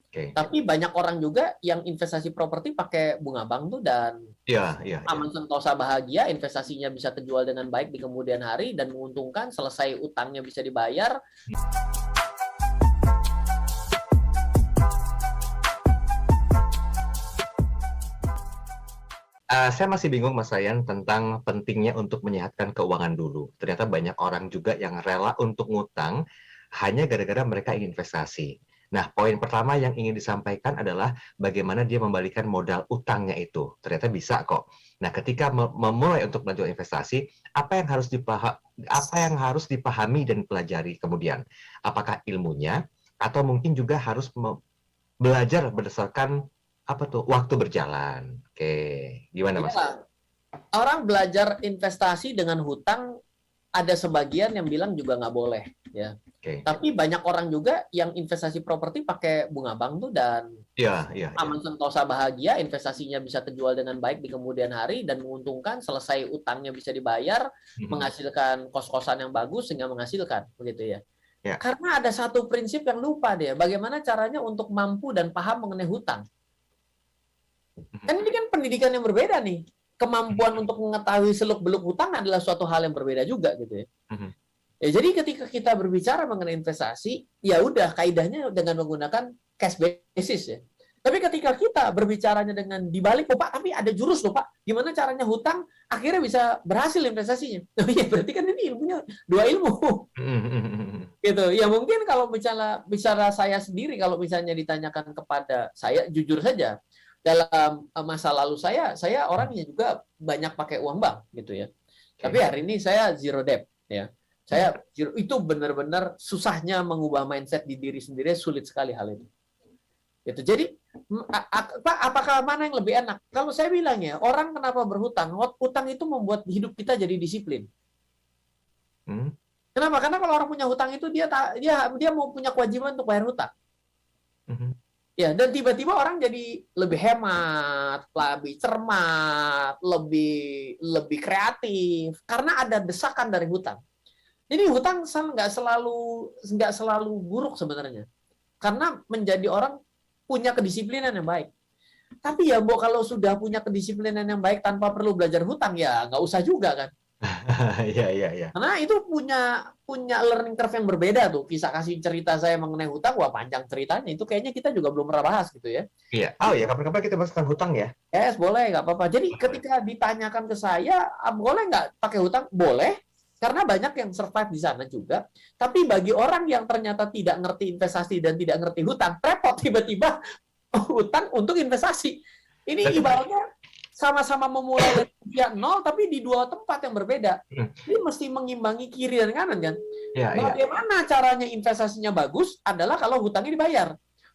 Oke. Tapi banyak orang juga yang investasi properti pakai bunga bank tuh dan Iya, iya, iya. aman sentosa bahagia, investasinya bisa terjual dengan baik di kemudian hari dan menguntungkan, selesai utangnya bisa dibayar. Saya masih bingung Mas Ryan tentang pentingnya untuk menyehatkan keuangan dulu. Ternyata banyak orang juga yang rela untuk ngutang hanya gara-gara mereka ingin investasi. Nah, poin pertama yang ingin disampaikan adalah bagaimana dia membalikan modal utangnya itu. Ternyata bisa kok. Nah, ketika memulai untuk melanjutkan investasi, apa yang harus dipahami dan pelajari kemudian? Apakah ilmunya atau mungkin juga harus belajar berdasarkan apa tuh waktu berjalan. Oke, gimana Mas? Ya, orang belajar investasi dengan hutang, ada sebagian yang bilang juga nggak boleh, ya. Oke. Tapi banyak orang juga yang investasi properti pakai bunga bank tuh dan Iya, iya, iya. aman sentosa bahagia, investasinya bisa terjual dengan baik di kemudian hari dan menguntungkan, selesai utangnya bisa dibayar, menghasilkan kos-kosan yang bagus sehingga menghasilkan, begitu ya. Ya. Karena ada satu prinsip yang lupa dia, bagaimana caranya untuk mampu dan paham mengenai hutang. Kan ini kan pendidikan yang berbeda nih. Kemampuan untuk mengetahui seluk-beluk hutang adalah suatu hal yang berbeda juga gitu ya. Ya, jadi ketika kita berbicara mengenai investasi, ya udah kaidahnya dengan menggunakan cash basis ya. Tapi ketika kita berbicaranya dengan dibalik, oh Pak, tapi ada jurus loh Pak, gimana caranya hutang akhirnya bisa berhasil investasinya. Oh iya, berarti kan ini ilmunya dua ilmu. Gitu. Ya mungkin kalau bicara saya sendiri, kalau misalnya ditanyakan kepada saya, jujur saja, dalam masa lalu saya orangnya juga banyak pakai uang bank gitu ya. Tapi hari ini saya zero debt ya. Saya itu benar-benar susahnya mengubah mindset di diri sendiri, sulit sekali hal ini. Gitu. Jadi apakah mana yang lebih enak? Kalau saya bilang ya, orang kenapa berhutang? Hutang itu membuat hidup kita jadi disiplin. Kenapa? Karena kalau orang punya hutang itu dia mau punya kewajiban untuk bayar hutang. Ya, dan tiba-tiba orang jadi lebih hemat, lebih cermat, lebih kreatif karena ada desakan dari hutang. Jadi hutang nggak selalu buruk sebenarnya, karena menjadi orang punya kedisiplinan yang baik. Tapi ya, kalau sudah punya kedisiplinan yang baik tanpa perlu belajar hutang, ya nggak usah juga kan. Iya, iya, iya. Karena itu punya learning curve yang berbeda tuh. Kisah kasih cerita saya mengenai hutang, wah panjang ceritanya. Itu kayaknya kita juga belum pernah bahas gitu ya. Iya. Oh ya, kapan-kapan kita bahas tentang hutang ya. Yes, boleh, nggak apa-apa. Jadi ketika ditanyakan ke saya, boleh nggak pakai hutang? Boleh, karena banyak yang survive di sana juga. Tapi bagi orang yang ternyata tidak ngerti investasi dan tidak ngerti hutang, repot tiba-tiba hutang untuk investasi. Ini ibaratnya sama-sama memulai dari pihak nol, tapi di dua tempat yang berbeda. Ini mesti mengimbangi kiri dan kanan kan. Bagaimana caranya investasinya bagus adalah kalau hutangnya dibayar.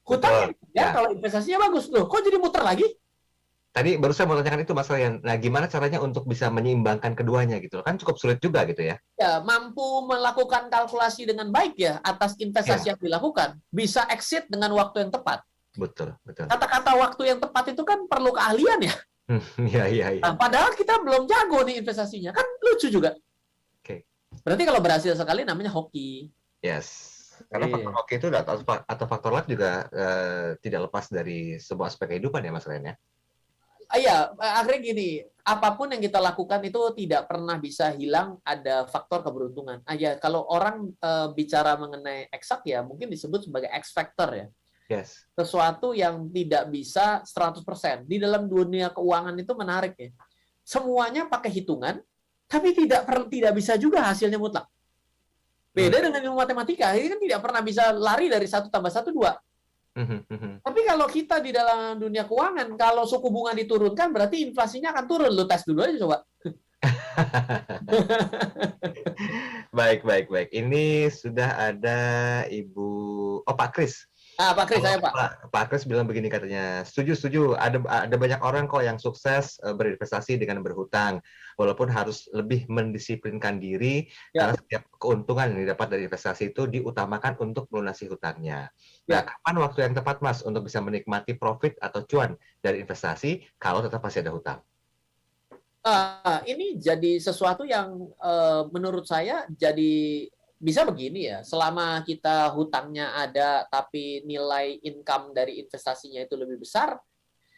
Hutangnya dibayar kalau investasinya bagus. Loh, kok jadi muter lagi? Tadi baru saya mau tanyakan itu Mas Ryan. Nah, gimana caranya untuk bisa menyeimbangkan keduanya gitu? Kan cukup sulit juga gitu ya. Ya, mampu melakukan kalkulasi dengan baik ya atas investasi yang dilakukan. Bisa exit dengan waktu yang tepat. Betul, betul. Kata-kata waktu yang tepat itu kan perlu keahlian ya. Iya, iya, iya. Nah, padahal kita belum jago nih investasinya. Kan lucu juga. Oke. Berarti kalau berhasil sekali namanya hoki. Yes. Karena faktor hoki itu atau faktor luck juga tidak lepas dari sebuah aspek kehidupan ya Mas Ryan ya. Iya, akhirnya gini, apapun yang kita lakukan itu tidak pernah bisa hilang ada faktor keberuntungan. Ya, kalau orang bicara mengenai eksak ya mungkin disebut sebagai X factor ya. Yes. Sesuatu yang tidak bisa 100%. Di dalam dunia keuangan itu menarik ya. Semuanya pakai hitungan, tapi tidak bisa juga hasilnya mutlak. Beda dengan ilmu matematika, ini kan tidak pernah bisa lari dari 1 tambah 1, 2. Tapi kalau kita di dalam dunia keuangan, kalau suku bunga diturunkan, berarti inflasinya akan turun. Lu tes dulu aja coba. Baik. Ini sudah ada Pak Kris. Pak Kris, saya Pak. Pak Kris bilang begini katanya, setuju. Ada banyak orang kok yang sukses berinvestasi dengan berhutang, walaupun harus lebih mendisiplinkan diri karena setiap keuntungan yang didapat dari investasi itu diutamakan untuk melunasi hutangnya. Nah, kapan waktu yang tepat Mas untuk bisa menikmati profit atau cuan dari investasi kalau tetap masih ada hutang? Ini jadi sesuatu yang menurut saya jadi bisa begini ya, selama kita hutangnya ada tapi nilai income dari investasinya itu lebih besar,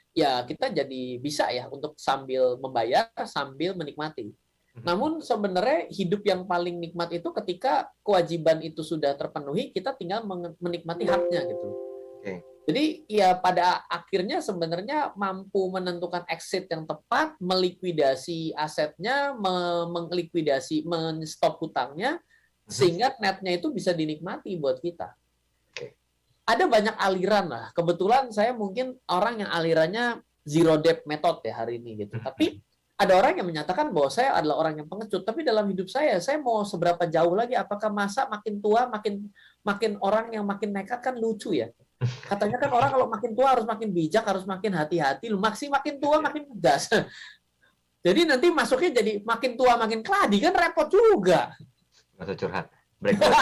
ya kita jadi bisa ya untuk sambil membayar, sambil menikmati. Namun sebenarnya hidup yang paling nikmat itu ketika kewajiban itu sudah terpenuhi, kita tinggal menikmati haknya gitu. Oke. Jadi ya pada akhirnya sebenarnya mampu menentukan exit yang tepat, melikuidasi asetnya, melikuidasi, men-stop hutangnya, sehingga netnya itu bisa dinikmati buat kita. Oke. Ada banyak aliran lah. Kebetulan saya mungkin orang yang alirannya zero debt method ya hari ini gitu. Tapi ada orang yang menyatakan bahwa saya adalah orang yang pengecut. Tapi dalam hidup saya mau seberapa jauh lagi? Apakah masa makin tua makin orang yang makin nekat kan lucu ya? Katanya kan orang kalau makin tua harus makin bijak, harus makin hati-hati. Makin tua makin tegas. Jadi nanti masuknya jadi makin tua makin keladi kan repot juga. Nggak usah curhat. Break dulu.